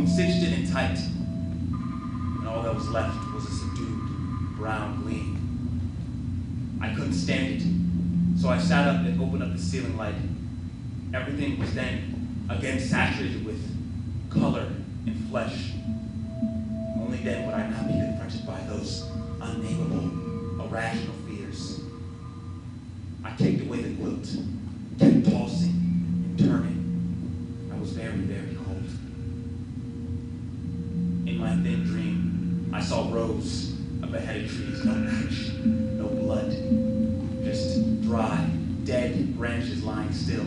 room cinched in and tight, and all that was left was a subdued brown gleam. I couldn't stand it, so I sat up and opened up the ceiling light. Everything was then again saturated with color and flesh. Only then would I not be confronted by those unnameable, irrational fears. I kicked away the quilt, kept tossing and turning. I was very, very cold. In my thin dream, I saw rows of beheaded trees, no ash, no blood, just dry, dead branches lying still.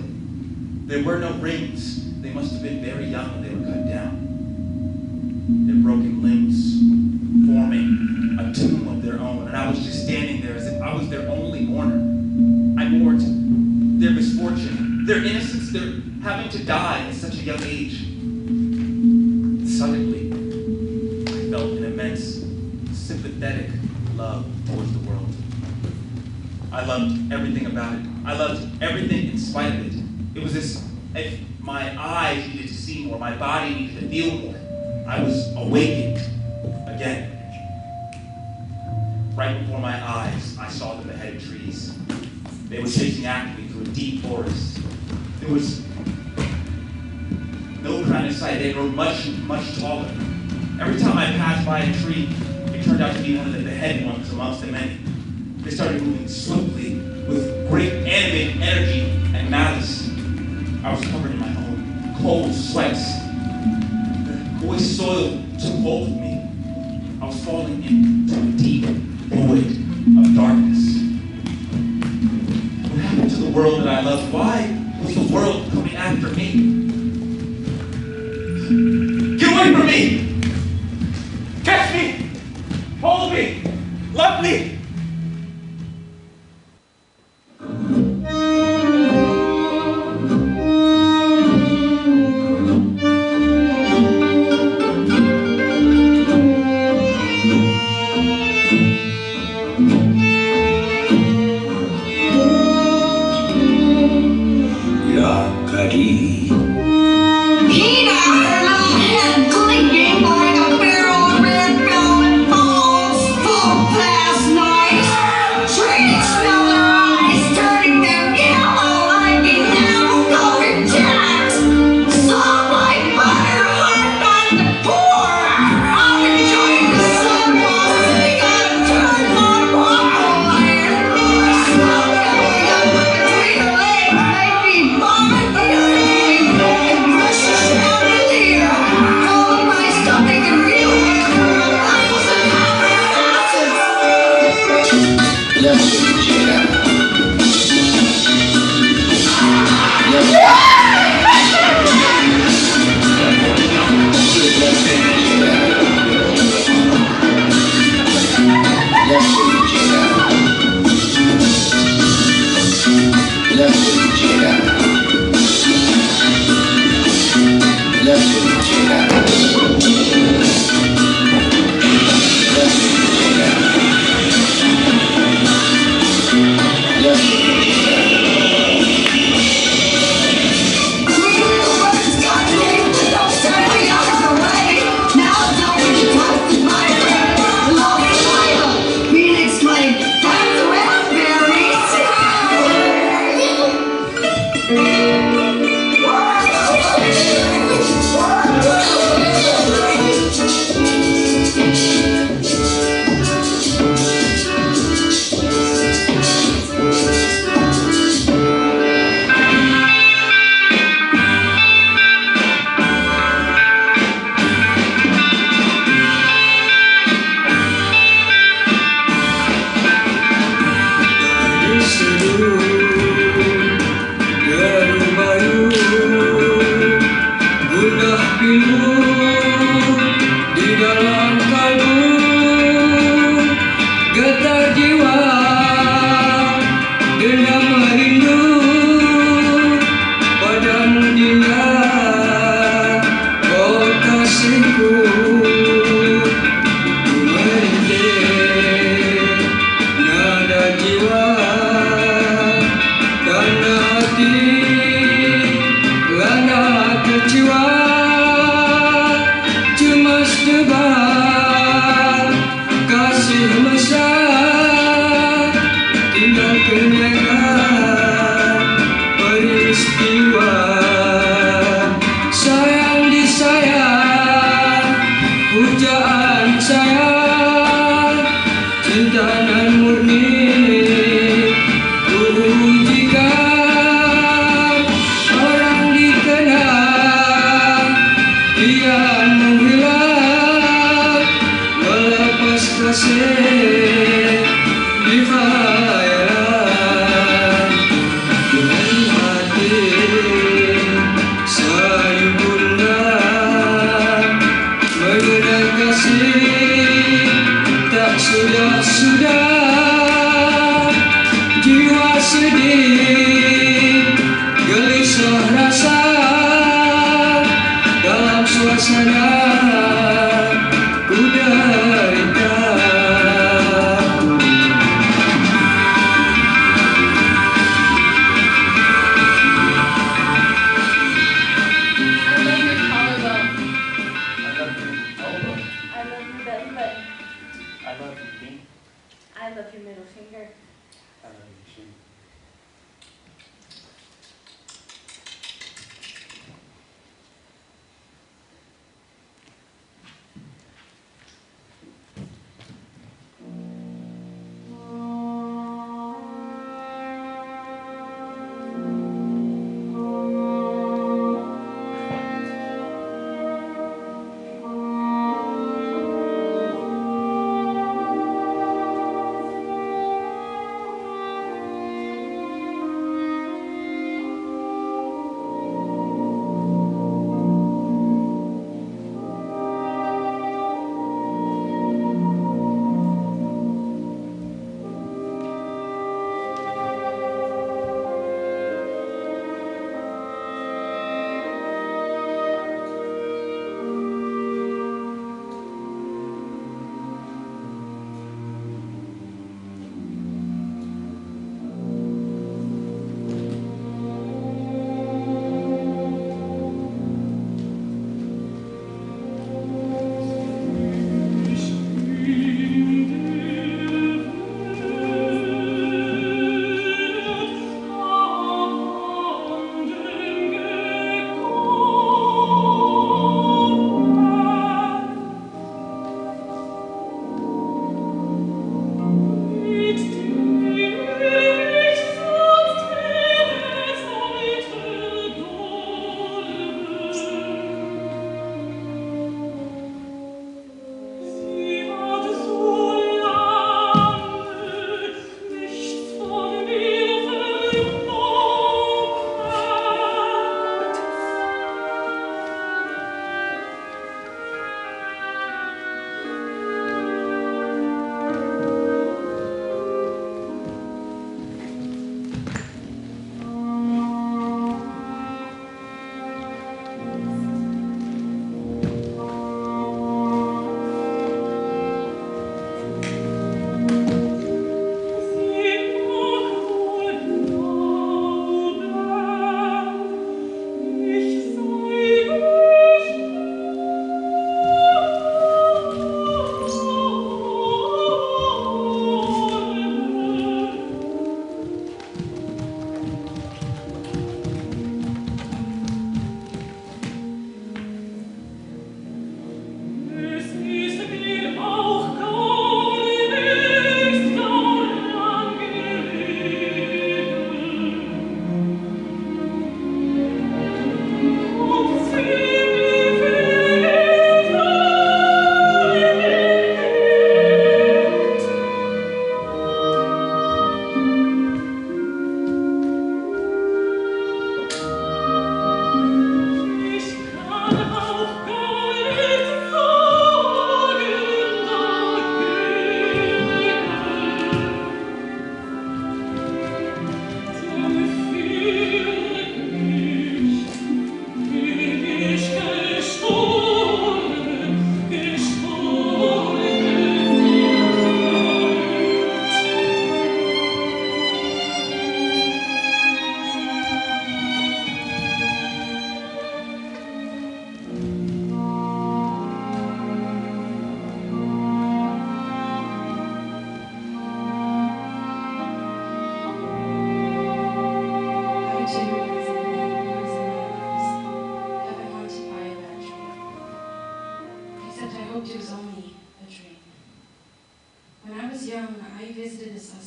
There were no rings. They must have been very young when they were cut down. Their broken limbs forming a tomb of their own, and I was just standing there as if I was their only mourner. I mourned their misfortune, their innocence, their having to die at such a young age. Suddenly, I felt an immense, sympathetic love towards the world. I loved everything about it. I loved everything in spite of it. It was as if my eyes needed to see more, my body needed to feel more. I was awakened again. Right before my eyes, I saw the beheaded trees. They were chasing after me through a deep forest. There was no kind of sight. They were much, much taller. Every time I passed by a tree, it turned out to be one of the beheaded ones amongst the many. They started moving swiftly with great animated energy and malice. I was covered in my own cold sweats. The moist soil took hold of me. I was falling into a deep void of darkness. What happened to the world that I loved? Why was the world coming after me? Get away from me! Catch me! Hold me! Love me!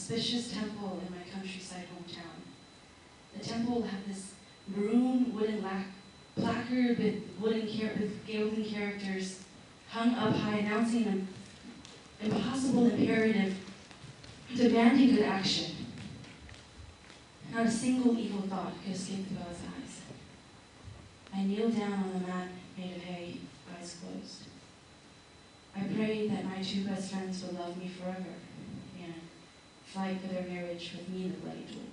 auspicious temple in my countryside hometown. The temple had this maroon wooden placard with golden characters hung up high, announcing an impossible imperative demanding good action. Not a single evil thought could escape the god's eyes. I kneeled down on the mat made of hay, eyes closed. I prayed that my two best friends would love me forever and fight for their marriage with me in the bloody duel.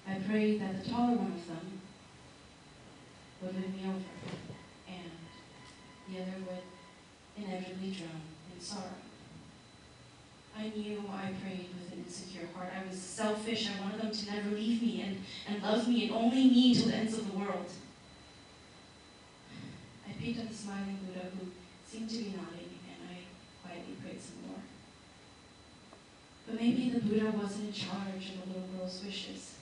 I prayed that the taller one of them would win me over and together would inevitably drown in sorrow. I knew I prayed with an insecure heart. I was selfish. I wanted them to never leave me and love me and only me till the ends of the world. I peeked at the smiling Buddha who seemed to be nodding, and I quietly prayed some more. But maybe the Buddha wasn't in charge of the little girl's wishes.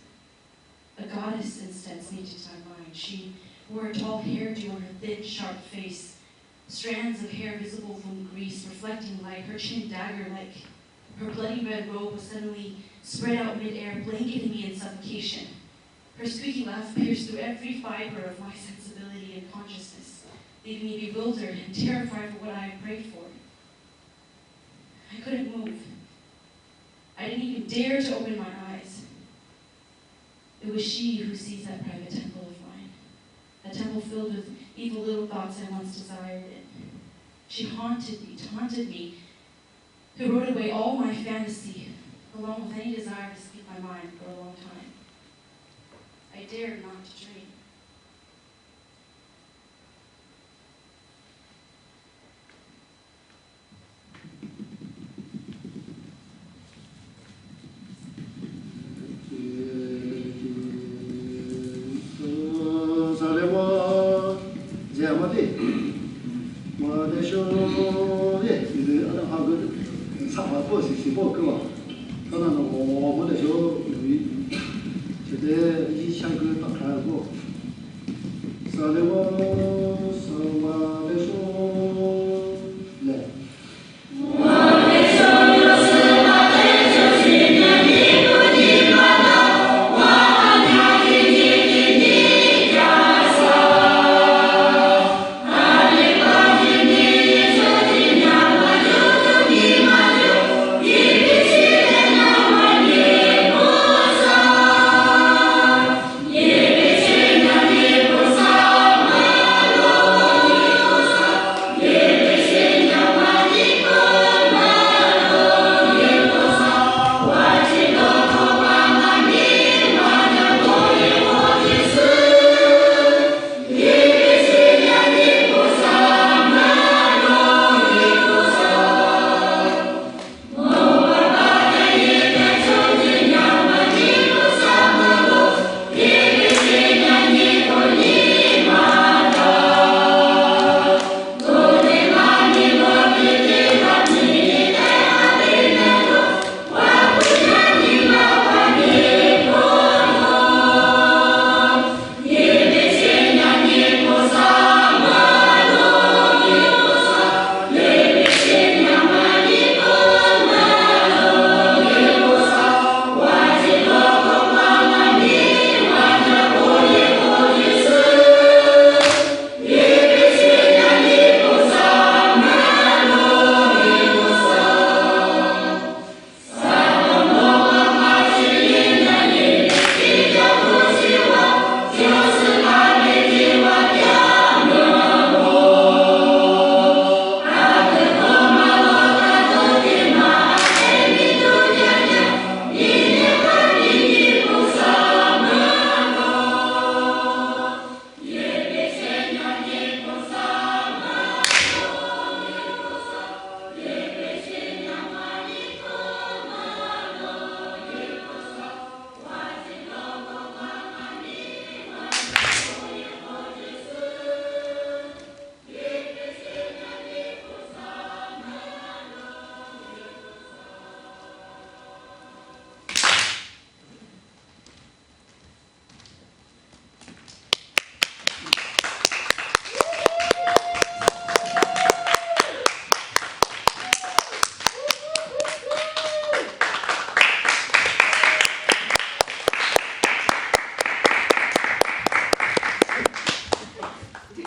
A goddess instead sneaked into my mind. She wore a tall hairdo on her thin, sharp face, strands of hair visible from the grease, reflecting light, her chin dagger-like. Her bloody red robe was suddenly spread out mid-air, blanketing me in suffocation. Her squeaky laugh pierced through every fiber of my sensibility and consciousness, leaving me bewildered and terrified for what I had prayed for. I couldn't move. I didn't even dare to open my eyes. It was she who sees that private temple of mine, a temple filled with evil little thoughts I once desired. And she taunted me, who wrote away all my fantasy, along with any desire to speak my mind for a long time. I dared not to dream.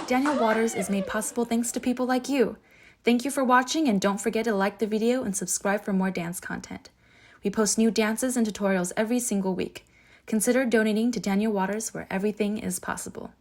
Danniel Waters is made possible thanks to people like you. Thank you for watching, and don't forget to like the video and subscribe for more dance content. We post new dances and tutorials every single week. Consider donating to Danniel Waters, where everything is possible.